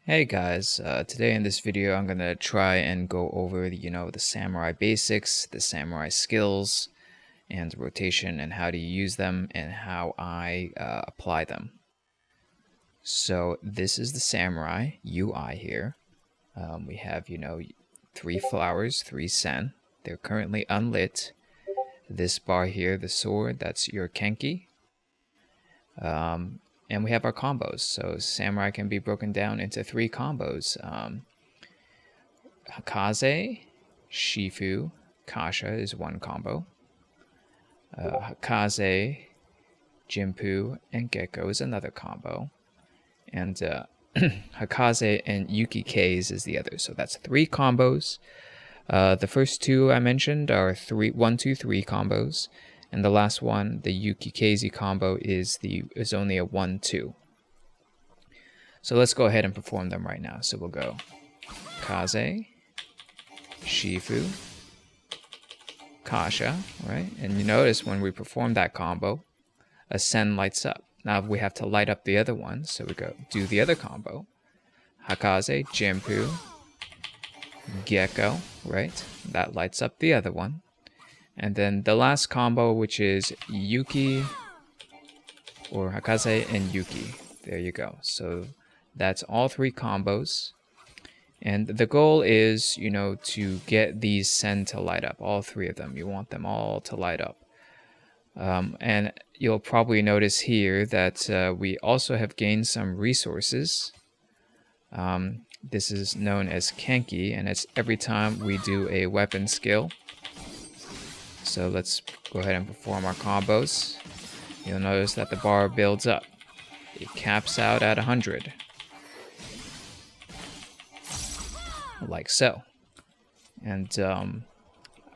Hey guys, today in this video I'm gonna try and go over the samurai basics, the samurai skills, and rotation and how to use them and how I apply them. So this is the samurai UI here. We have 3 flowers, 3 sen. They're currently unlit. This bar here, the sword, that's your kenki. And we have our combos. So samurai can be broken down into 3 combos. Hakaze, Shifu, Kasha is one combo. Hakaze, Jinpu, and Gecko is another combo. And Hakaze and Yuki K's is the other. So that's 3 combos. The first 2 I mentioned are 1, 2, 3 combos. And the last one, the Yuki Keizi combo, is only a 1, 2. So let's go ahead and perform them right now. So we'll go Kaze, Shifu, Kasha, right? And you notice when we perform that combo, a sen lights up. Now we have to light up the other one, so we go do the other combo. Hakaze, Jinpu, Gecko, right? That lights up the other one. And then the last combo, which is Yuki, or Hakaze and Yuki. There you go. So that's all 3 combos. And the goal is, to get these sen to light up, all 3 of them. You want them all to light up. And you'll probably notice here that we also have gained some resources. This is known as Kenki, and it's every time we do a weapon skill. So let's go ahead and perform our combos. You'll notice that the bar builds up. It caps out at 100. Like so. And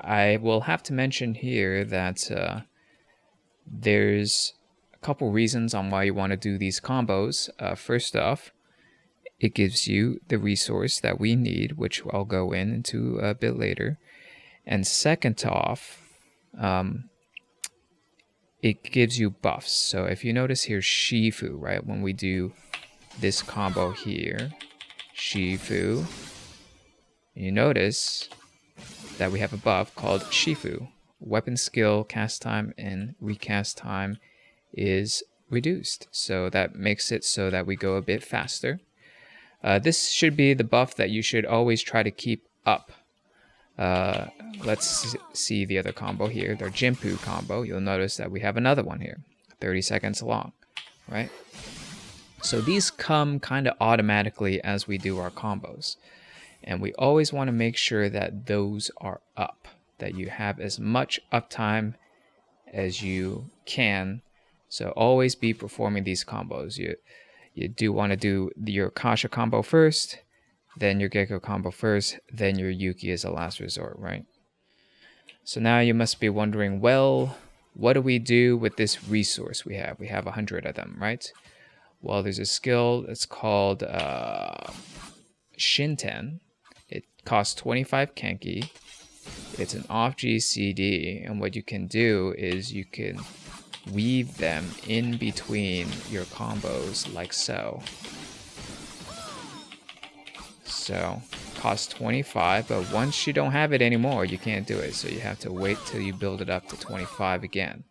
I will have to mention here that there's a couple reasons on why you want to do these combos. First off, it gives you the resource that we need, which I'll go into a bit later. And second off, it gives you buffs. So if you notice here, Shifu, right? When we do this combo here, Shifu, you notice that we have a buff called Shifu. Weapon skill, cast time, and recast time is reduced. So that makes it so that we go a bit faster. This should be the buff that you should always try to keep up. Let's see the other combo here, their Jinpu combo. You'll notice that we have another one here, 30 seconds long, right? So these come kind of automatically as we do our combos. And we always want to make sure that those are up, that you have as much uptime as you can. So always be performing these combos. You do want to do your Kasha combo first, then your Gecko combo first, then your Yuki as a last resort, right? So now you must be wondering, well, what do we do with this resource we have? We have 100 of them, right? Well, there's a skill that's called Shinten. It costs 25 Kenki. It's an off GCD, and what you can do is you can weave them in between your combos like so. So, costs 25, but once you don't have it anymore, you can't do it. So you have to wait till you build it up to 25 again.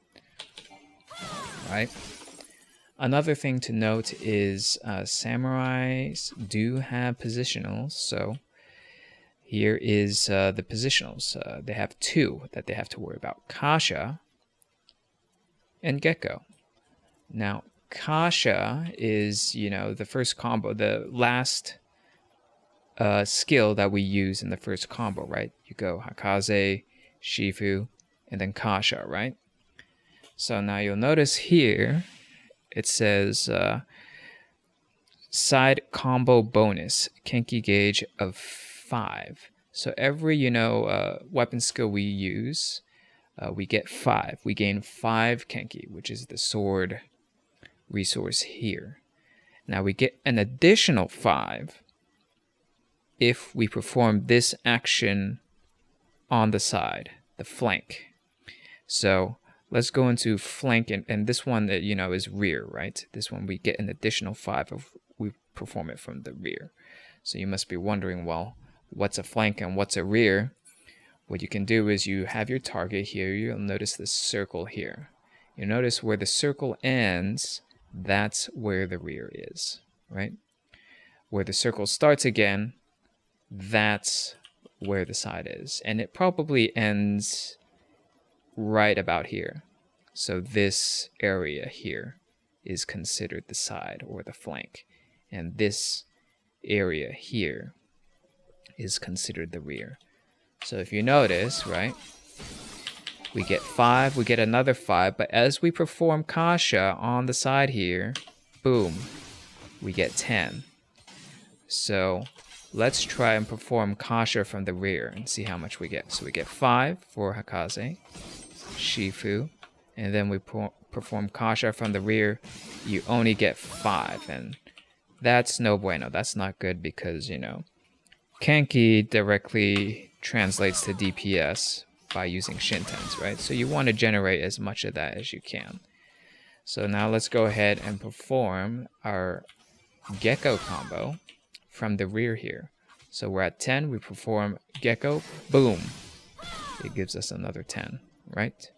Right? Another thing to note is samurais do have positionals. So here is the positionals. They have 2 that they have to worry about. Kasha and Gecko. Now, Kasha is, the first combo, the last skill that we use in the first combo, right? You go Hakaze, Shifu, and then Kasha, right? So now you'll notice here, it says side combo bonus, Kenki gauge of 5. So every, weapon skill we use, we get 5. We gain 5 Kenki, which is the sword resource here. Now we get an additional 5 if we perform this action on the side, the flank. So let's go into flank, and this one that is rear, right? This one we get an additional 5 we perform it from the rear. So you must be wondering, well, what's a flank and what's a rear? What you can do is you have your target here. You'll notice this circle here. You notice where the circle ends, that's where the rear is, right? Where the circle starts again, that's where the side is. And it probably ends right about here. So this area here is considered the side or the flank. And this area here is considered the rear. So if you notice, right, we get 5, we get another 5, but as we perform Kasha on the side here, boom, we get 10. So let's try and perform Kasha from the rear and see how much we get. So we get 5 for Hakaze, Shifu, and then we perform Kasha from the rear, you only get 5, and that's no bueno. That's not good because, you know, Kenki directly translates to DPS by using Shintens, right? So you want to generate as much of that as you can. So now let's go ahead and perform our Gecko combo from the rear here. So we're at 10, we perform Gecko, boom. It gives us another 10, right?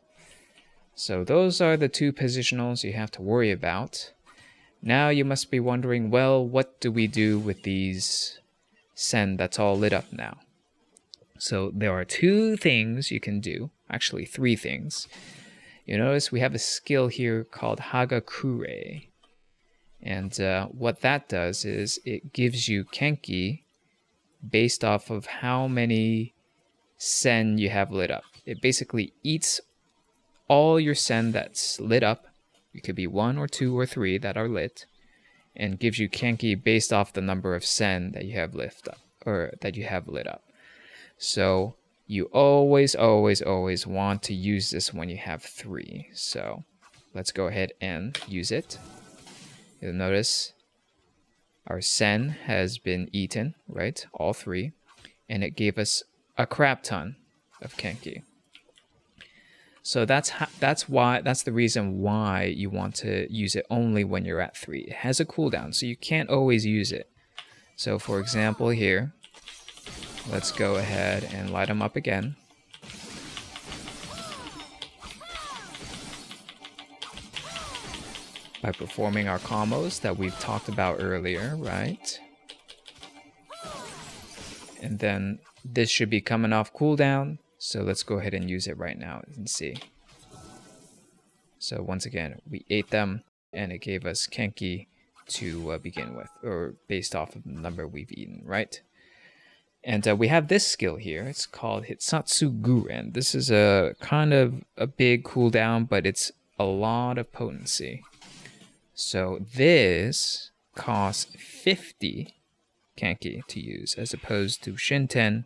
So those are the 2 positionals you have to worry about. Now you must be wondering, well, what do we do with these Sen that's all lit up now? So there are 2 things you can do, actually 3 things. You notice we have a skill here called Hagakure. And what that does is it gives you Kenki based off of how many Sen you have lit up. It basically eats all your Sen that's lit up. It could be 1 or 2 or 3 that are lit, and gives you Kenki based off the number of Sen that you have lit up, or that you have lit up. So you always want to use this when you have 3. So let's go ahead and use it. You'll notice our Sen has been eaten, right? All 3. And it gave us a crap ton of Kenki. So that's the reason why you want to use it only when you're at 3. It has a cooldown, so you can't always use it. So for example here, let's go ahead and light them up again. By performing our combos that we've talked about earlier, right? And then this should be coming off cooldown. So let's go ahead and use it right now and see. So once again, we ate them and it gave us Kenki to begin with, or based off of the number we've eaten, right? And we have this skill here. It's called Hitsatsu Guren. This is a kind of a big cooldown, but it's a lot of potency. So this costs 50 Kenki to use, as opposed to Shinten,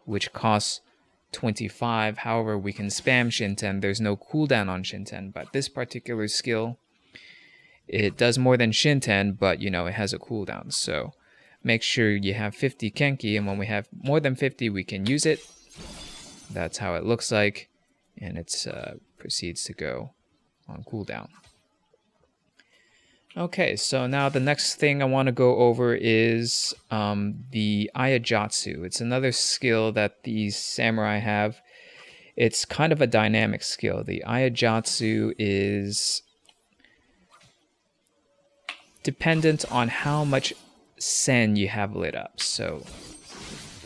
which costs 25. However, we can spam Shinten. There's no cooldown on Shinten, but this particular skill, it does more than Shinten, but you know, it has a cooldown. So make sure you have 50 Kenki, and when we have more than 50, we can use it. That's how it looks like, and it proceeds to go on cooldown. Okay, so now the next thing I want to go over is the Ayajatsu. It's another skill that these samurai have. It's kind of a dynamic skill. The Ayajatsu is dependent on how much Sen you have lit up. So,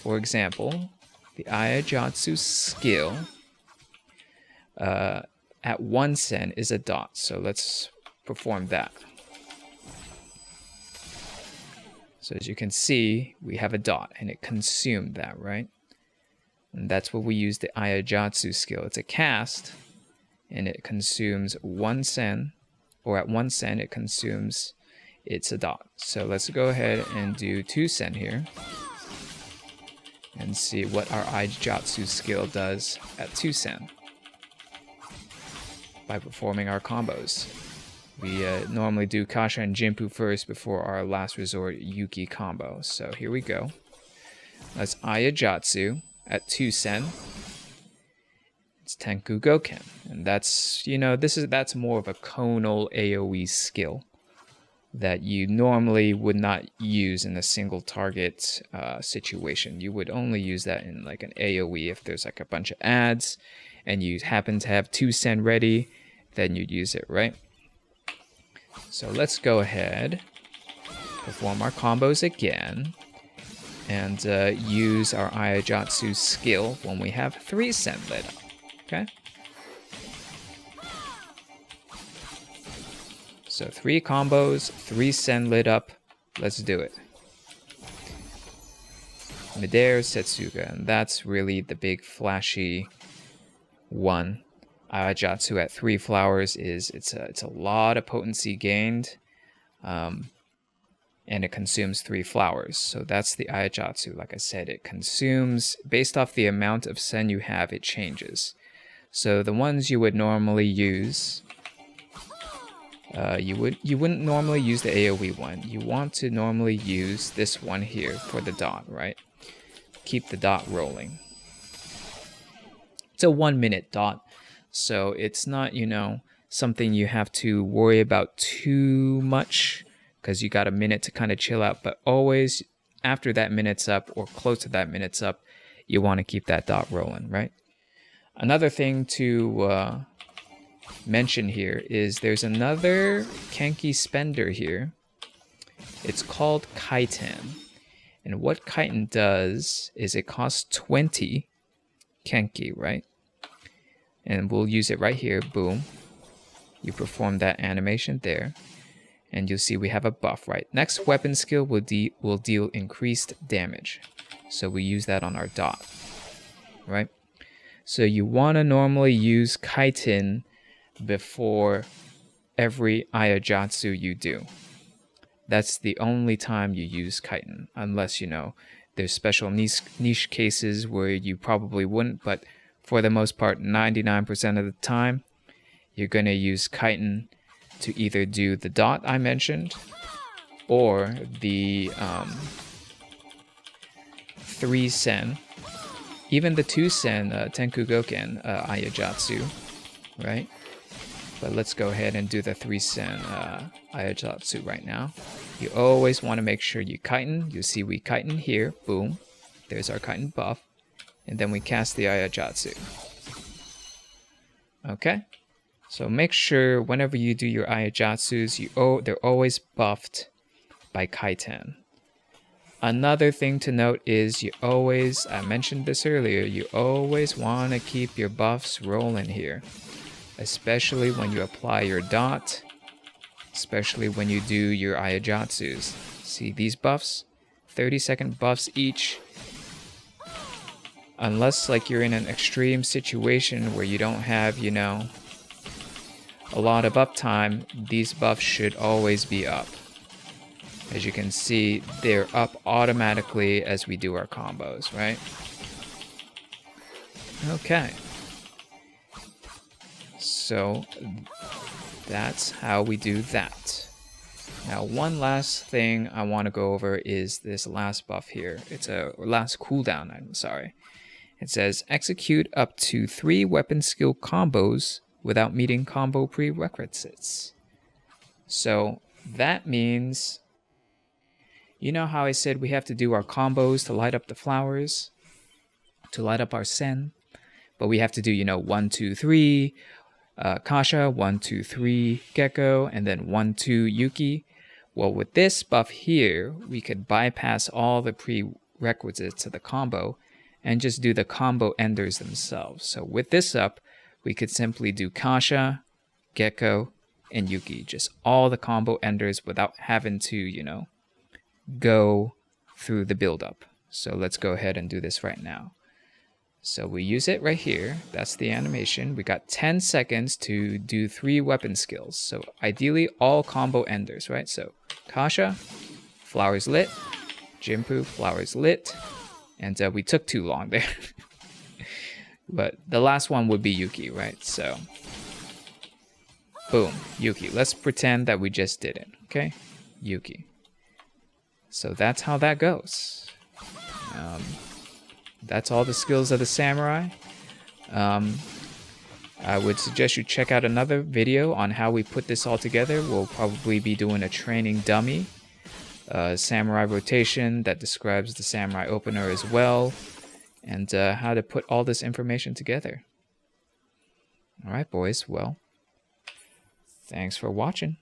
for example, the Ayajatsu skill at 1 Sen is a dot. So let's perform that. So as you can see, we have a dot, and it consumed that, right? And that's what we use the Ayajatsu skill. It's a cast, and it consumes 1 Sen, or at 1 Sen it consumes, it's a dot. So let's go ahead and do 2 Sen here, and see what our Ayajatsu skill does at 2 Sen by performing our combos. We normally do Kasha and Jinpu first before our last resort Yuki combo. So here we go. That's Ayajatsu at 2 Sen. It's Tenku Goken. And that's, you know, that's more of a conal AoE skill. that you normally would not use in a single target situation. You would only use that in like an AoE if there's like a bunch of ads and you happen to have 2 sen ready, then you'd use it, right? So let's go ahead, perform our combos again, and use our Ayajatsu skill when we have 3 sen lit up, okay? So 3 combos, 3 sen lit up, let's do it. Midair, Setsuga, and that's really the big flashy one. Ayajatsu at 3 flowers it's a lot of potency gained, and it consumes 3 flowers. So that's the Ayajatsu. Like I said, it consumes based off the amount of sen you have. It changes. So the ones you would normally use, you wouldn't normally use the AoE one. You want to normally use this one here for the dot, right? Keep the dot rolling. It's a 1 minute dot, so it's not, you know, something you have to worry about too much because you got a minute to kind of chill out. But always after that minute's up or close to that minute's up, you want to keep that dot rolling, right? Another thing to mention here is there's another Kenki spender here. It's called Kaiten. And what Kaiten does is it costs 20 Kenki, right? And we'll use it right here. Boom. You perform that animation there. And you'll see we have a buff, right? Next weapon skill will deal increased damage. So we use that on our dot, right? So you want to normally use Kaiten before every Ayajatsu you do. That's the only time you use Kaiten, unless, you know, there's special niche cases where you probably wouldn't, but for the most part, 99% of the time, you're going to use Kaiten to either do the dot I mentioned or the 3 sen, even the 2 sen Tenku Goken Ayajatsu, right? But let's go ahead and do the 3 sen Ayajatsu right now. You always want to make sure you Kaiten. You see we Kaiten here. Boom. There's our Kaiten buff. And then we cast the Ayajatsu. Okay? So make sure whenever you do your Ayajatsus, they're always buffed by Kaiten. Another thing to note is you always, I mentioned this earlier, you always want to keep your buffs rolling here. Especially when you apply your dot, especially when you do your Ayajatsus. See these buffs? 30-second buffs each. Unless like you're in an extreme situation where you don't have, you know, a lot of uptime, these buffs should always be up. As you can see, they're up automatically as we do our combos, right? Okay. So that's how we do that. Now, one last thing I want to go over is this last buff here. It's a last cooldown, I'm sorry. It says execute up to 3 weapon skill combos without meeting combo prerequisites. So that means, you know how I said we have to do our combos to light up the flowers, to light up our sen, but we have to do, you know, 1, 2, 3, Kasha, 1, 2, 3, Gecko, and then 1, 2, Yuki. Well, with this buff here, we could bypass all the prerequisites to the combo and just do the combo enders themselves. So with this up, we could simply do Kasha, Gecko, and Yuki. Just all the combo enders without having to, you know, go through the build-up. So let's go ahead and do this right now. So we use it right here. That's the animation. We got 10 seconds to do 3 weapon skills. So ideally all combo enders, right? So Kasha, flowers lit. Jinpu, flowers lit. And we took too long there. But the last one would be Yuki, right? So boom, Yuki. Let's pretend that we just did it, okay? Yuki. So that's how that goes. That's all the skills of the samurai. I would suggest you check out another video on how we put this all together. We'll probably be doing a training dummy, samurai rotation that describes the samurai opener as well, and how to put all this information together. Alright boys, well, thanks for watching.